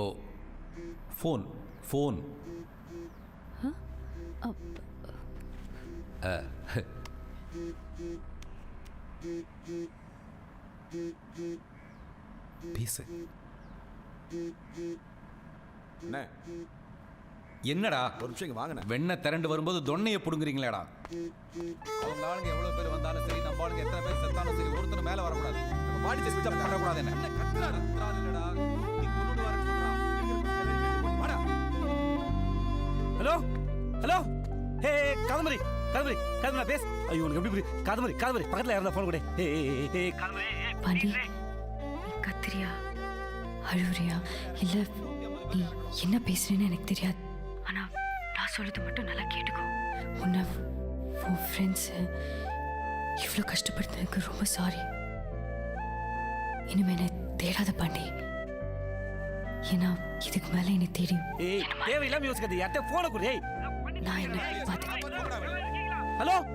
ஓ phone phone பேசு. என்னடா ஒரு நிமிஷம் இங்க வாங்கண்ணே. வெண்ணெய் திரண்டு வரும்போது தொன்னையை புடுங்குறீங்களேடா. அவங்க ஆளுங்க எவ்வளவு பேர் வந்தாலும் சரி, நம்ம ஆளுங்க எத்தனை பேர் செத்தாலும் சரி, ஒருத்தர் மேல வரக்கூடாது. நம்ம பாடி ஸ்விட்ச் ஆஃப் பண்ணக்கூடாது. என்ன கத்துறாரு இல்லடா, நீ கொன்னுடு வரேன்னு சொல்றான். வாடா. ஹலோ ஹலோ, ஹே காதமரி காதமரி காதமரி பேஸ். ஐயோ உனக்கு எப்படி புரியுது? காதமரி காதமரி பக்கத்துல யாரா ஃபோன் கொடு. ஹே காதமரி பாண்டி, நீ கத்துறியா அழுவுறியா இல்ல நீ என்ன பேசுறேன்னு எனக்கு தெரியாது. ஆனா நான் சொல்றது மட்டும் நல்லா கேட்டுக்கோ. உன்னை உன் ஃப்ரெண்ட்ஸ் இவ்வளோ கஷ்டப்படுத்துறதுக்கு ரொம்ப சாரி. இனிமே என்னை தேடாத பாண்டி, ஏன்னா இதுக்கு மேல என்னை தேடி தேவையில்லாம யோசிக்காது. யார்கிட்ட போன கொடு. நான் என்ன பார்த்துக்கிறேன். ஹலோ